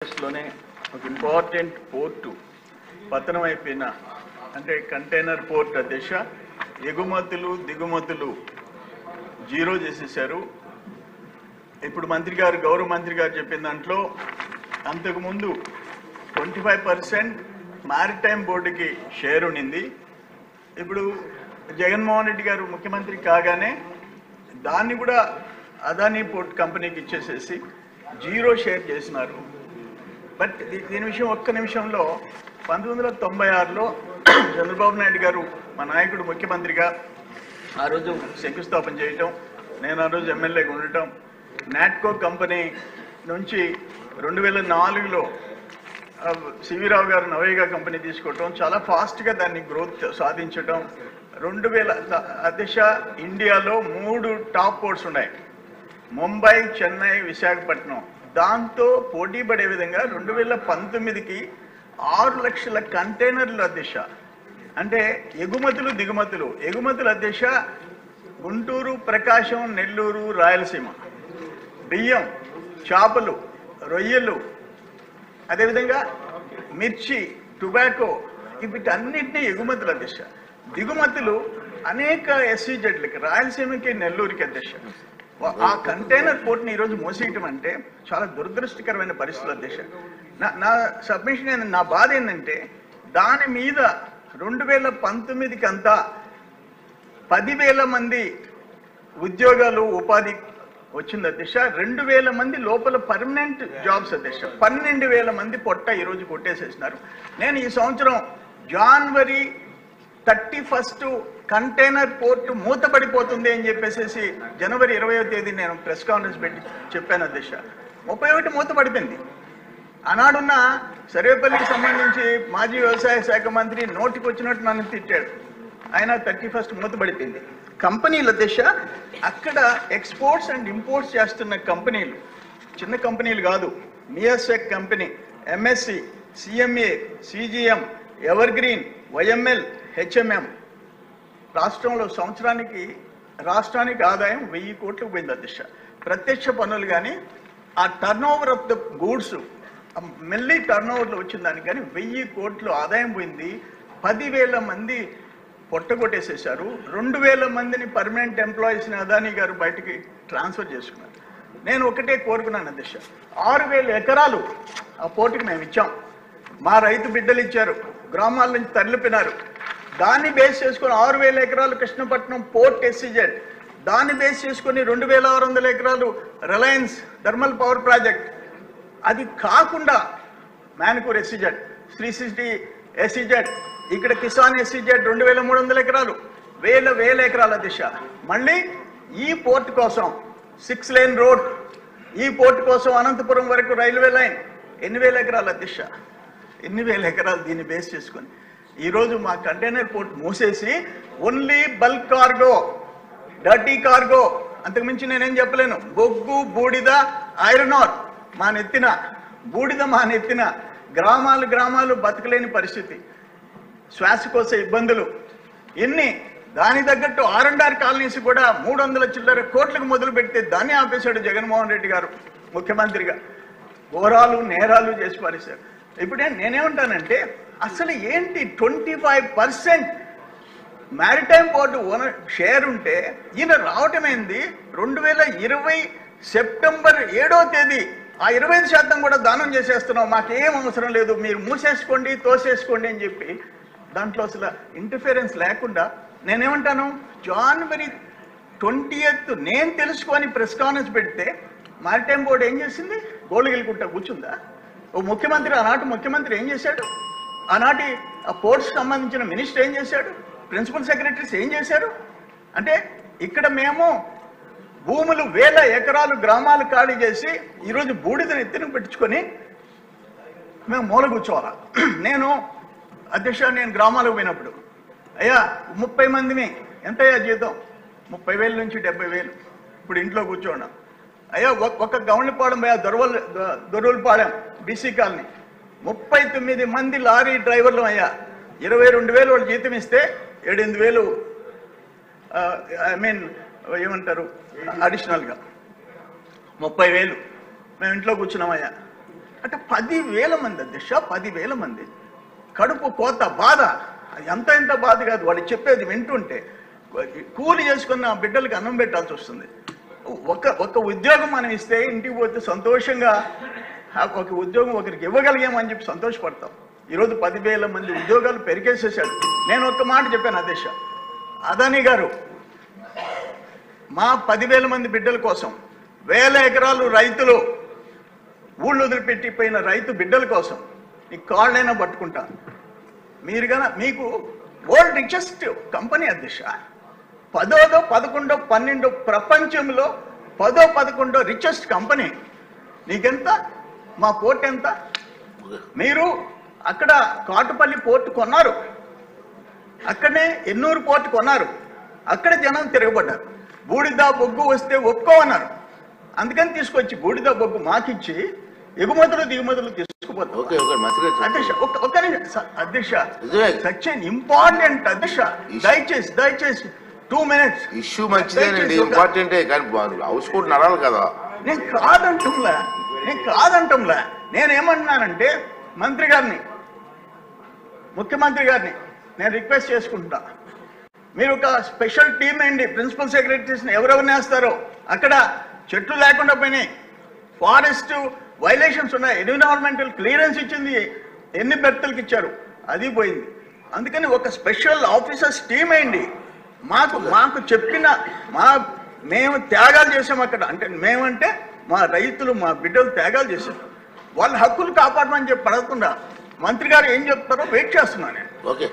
లోనే ఒక important port పతనం అయిపోయిన అంటే కంటైనర్ పోర్ట్ దిశ ఎగుమతులు దిగుమతులు జీరో చేసేశారు. ఇప్పుడు గౌరవ మంత్రి గారు చెప్పిన దాంట్లో అంతకుముందు 25% మారిటైమ్ బోర్డుకి షేర్ ఉండింది. ఇప్పుడు జగన్మోహన్ రెడ్డి గారు ముఖ్యమంత్రి కాగానే దాన్ని కూడా అదానీ పోర్ట్ కంపెనీకి ఇచ్చేసేసి జీరో షేర్ చేసినారు. బట్ దీని విషయం ఒక్క నిమిషంలో 1996లో చంద్రబాబు నాయుడు గారు మా నాయకుడు ముఖ్యమంత్రిగా ఆ రోజు శంకుస్థాపన చేయటం, నేను ఆ రోజు ఎమ్మెల్యేగా ఉండటం, నాట్కో కంపెనీ నుంచి 2004లో సివిరావు గారు నవేగా కంపెనీ తీసుకోవటం, చాలా ఫాస్ట్గా దాన్ని గ్రోత్ సాధించటం. 2000 దిశ ఇండియాలో 3 టాప్ పోర్ట్స్ ఉన్నాయి, ముంబై, చెన్నై, విశాఖపట్నం. దాంతో పోటీ పడే విధంగా 2019కి 6 లక్షల కంటైనర్ల దిశ అంటే ఎగుమతులు దిగుమతులు. ఎగుమతుల దిశ గుంటూరు, ప్రకాశం, నెల్లూరు, రాయలసీమ, బియ్యం, చేపలు, రొయ్యలు, అదేవిధంగా మిర్చి, టొబాకో, వీటన్నిటినీ ఎగుమతుల దిశ. దిగుమతులు అనేక ఎస్సీజెడ్లకి, రాయలసీమకి, నెల్లూరుకి దిశ. ఆ కంటైనర్ పోర్ట్ని ఈరోజు మూసేయటం అంటే చాలా దురదృష్టకరమైన పరిస్థితుల దిశ. నా సబ్మిషన్ నా బాధ ఏంటంటే దాని మీద 2019కి అంతా 10,000 మంది ఉద్యోగాలు ఉపాధి వచ్చింది దిశ. 2,000 మంది లోపల పర్మనెంట్ జాబ్స్ దిశ. 12,000 మంది పొట్ట ఈరోజు కొట్టేసేసినారు. నేను ఈ సంవత్సరం జనవరి 31 కంటైనర్ పోర్టు మూతపడిపోతుంది అని చెప్పేసి జనవరి 20వ తేదీ నేను ప్రెస్ కాన్ఫరెన్స్ పెట్టి చెప్పాను దిశ. 31 మూతపడిపోయింది. ఆనాడున్న సర్వేపల్లికి సంబంధించి మాజీ వ్యవసాయ శాఖ మంత్రి నోటికి వచ్చినట్టు నన్ను తిట్టాడు. ఆయన 31 మూతపడిపోయింది. కంపెనీల దిశ అక్కడ ఎక్స్పోర్ట్స్ అండ్ ఇంపోర్ట్స్ చేస్తున్న కంపెనీలు చిన్న కంపెనీలు కాదు. మియాసెక్ company, MSC, CMA, CGM, evergreen, YML, HMM. రాష్ట్రంలో సంవత్సరానికి రాష్ట్రానికి ఆదాయం 1000 కోట్లు పోయింది దిశ. ప్రత్యక్ష పన్నులు కానీ ఆ turn over of the goods మెల్లి టర్న్ ఓవర్లో వచ్చిన దానికి కానీ 1000 కోట్లు ఆదాయం పోయింది. 10,000 మంది పొట్టగొట్టేసేసారు. 2,000 మందిని పర్మనెంట్ ఎంప్లాయీస్ని అదానీ గారు బయటికి ట్రాన్స్ఫర్ చేసుకున్నారు. నేను ఒకటే కోరుకున్నాను దిశ, 6,000 ఎకరాలు ఆ పోర్టుకి మేము ఇచ్చాం. మా రైతు బిడ్డలు ఇచ్చారు, గ్రామాల నుంచి తరలిపినారు. దాన్ని బేస్ చేసుకొని 6,000 ఎకరాలు కృష్ణపట్నం పోర్ట్ ఎస్సీజెడ్, దాన్ని బేస్ చేసుకొని 2,600 ఎకరాలు రిలయన్స్ థర్మల్ పవర్ ప్రాజెక్ట్. అది కాకుండా మ్యాన్కూర్ ఎస్సీజెడ్, శ్రీ సిటీ ఎస్సీజెడ్, ఇక్కడ కిసాన్ ఎస్సీజెడ్ 2,300 ఎకరాలు, వేల ఎకరాల దిశ. మళ్ళీ ఈ పోర్ట్ కోసం 6 లేన్ రోడ్, ఈ పోర్ట్ కోసం అనంతపురం వరకు రైల్వే లైన్, 8,000 ఎకరాల దిశ. 8,000 ఎకరాలు దీన్ని బేస్ చేసుకొని ఈరోజు మా కంటైనర్ పోర్ట్ మూసేసి only bulk cargo, dirty cargo, అంతకుమించి నేనేం చెప్పలేను. బొగ్గు, బూడిద, ఐరన్ ఆర్ మా నెత్తిన, బూడిద మా నెత్తిన. గ్రామాలు బతకలేని పరిస్థితి, శ్వాసకోశ ఇబ్బందులు ఎన్ని. దాని తగ్గట్టు R&R కాలనీస్ కూడా 300 చిల్లర కోట్లకు మొదలు పెడితే దాన్ని ఆపేశాడు జగన్మోహన్ రెడ్డి గారు ముఖ్యమంత్రిగా. ఘోరాలు నేరాలు చేసి పారేశారు. ఇప్పుడు నేనేమంటానంటే అసలు ఏంటి 25% మ్యారిటైమ్ పోర్టు ఓనర్ షేర్ ఉంటే ఈయన రావటమైంది 2020 సెప్టెంబర్ 7వ తేదీ. ఆ 25% కూడా దానం చేసేస్తున్నాం, మాకేం అవసరం లేదు, మీరు మూసేసుకోండి, తోసేసుకోండి అని చెప్పి దాంట్లో అసలు ఇంటర్ఫిరెన్స్ లేకుండా. నేనేమంటాను, జనవరి 20th నేను తెలుసుకొని ప్రెస్ కాన్ఫరెన్స్ పెడితే మ్యారిటైమ్ బోర్డు ఏం చేసింది? గోళ్ళు గెలుకుంటా కూర్చుందా? ఓ ముఖ్యమంత్రి, ఆనాటి ముఖ్యమంత్రి ఏం చేశాడు? ఆనాటి ఆ పోర్ట్స్కి సంబంధించిన మినిస్టర్ ఏం చేశాడు? ప్రిన్సిపల్ సెక్రటరీస్ ఏం చేశారు? అంటే ఇక్కడ మేము భూములు 1000 ఎకరాలు గ్రామాలు ఖాళీ చేసి ఈరోజు బూడిదని ఎత్తున పెట్టించుకొని మేము మూల కూర్చోవాలా? నేను గ్రామాలకు పోయినప్పుడు, అయ్యా 30 మందిని ఎంతయ్యా జీతం? 30,000 నుంచి 70,000. ఇప్పుడు ఇంట్లో కూర్చోన్నాం. అయ్యా ఒక గౌండ్లపాలెం, అయ్యా దొరువులపాలెం బీసీ కాలనీ 39 మంది లారీ డ్రైవర్లు అయ్యా. 22,000 వాళ్ళు జీతం ఇస్తే 7,000 ఏమంటారు అడిషనల్గా 30,000 మేము ఇంట్లో కూర్చున్నామయ్యా. అంటే 10,000 మంది అధ్యక్ష, 10,000 మంది కడుపు కోత బాధ. ఎంత బాధ కాదు, వాళ్ళు చెప్పేది వింటుంటే. కూలి చేసుకున్న బిడ్డలకి అన్నం పెట్టాల్సి వస్తుంది. ఒక ఉద్యోగం మనం ఇస్తే ఇంటికి పోతే సంతోషంగా ఒక ఉద్యోగం ఒకరికి ఇవ్వగలిగామని చెప్పి సంతోషపడతాం. ఈరోజు 10,000 మంది ఉద్యోగాలు పెరిగేసేసాడు. నేను ఒక్క మాట చెప్పాను అధ్యక్ష, అదానీ గారు మా 10,000 మంది బిడ్డల కోసం 1,000 ఎకరాలు రైతులు ఊళ్ళు వదిలిపెట్టిపోయిన రైతు బిడ్డల కోసం నీ కాళ్ళైనా పట్టుకుంటా. మీరు కన్నా మీకు వరల్డ్ రిచెస్ట్ కంపెనీ అధ్యక్ష, 10వ 11వ 12వ ప్రపంచంలో 10వ 11వ రిచెస్ట్ కంపెనీ. నీకెంత? మా పోర్ట్ ఎంత? మీరు అక్కడ కాటుపల్లి పోర్టు కొన్నారు, అక్కడనే ఎన్నూరు పోర్టు కొన్నారు, అక్కడ జనం తిరగబడ్డారు. బూడిద బొగ్గు వస్తే ఒప్పుకోమన్నారు, అందుకని తీసుకొచ్చి బూడిద బొగ్గు మాకిచ్చి ఎగుమతులు దిగుమతులు తీసుకుపోతాం. అధ్యక్ష అధ్యక్ష సచ్ ఎన్ ఇంపార్టెంట్ అధ్యక్ష, దయచేసి 2 minutes. ఇష్యూ మంచిదేనండి, ఇంపార్టెంటే, కానీ హౌస్ కూడా నడాలి కదా. నేను కాదంటంలా నేనేమంటున్నానంటే మంత్రి గారిని, ముఖ్యమంత్రి గారిని నేను రిక్వెస్ట్ చేసుకుంటా, మీరు ఒక స్పెషల్ టీమ్ అండి, ప్రిన్సిపల్ సెక్రటరీస్ని ఎవరెవరిని వేస్తారో. అక్కడ చెట్లు లేకుండా పోయినాయి, ఫారెస్ట్ వైలేషన్స్ ఉన్నాయి, ఎన్విరాన్మెంటల్ క్లియరెన్స్ ఇచ్చింది, ఎన్ని బెర్తలకు ఇచ్చారు అది పోయింది. అందుకని ఒక స్పెషల్ ఆఫీసర్స్ టీమ్ అయింది. మాకు చెప్పిన మేము త్యాగాలు చేసాం అక్కడ. అంటే మేమంటే మా రైతులు, మా బిడ్డలు త్యాగాలు చేశారు. వాళ్ళ హక్కులు కాపాడమని చెప్పి పడకుండా మంత్రి గారు ఏం చెప్తారో వెయిట్ చేస్తున్నాను నేను. ఓకే.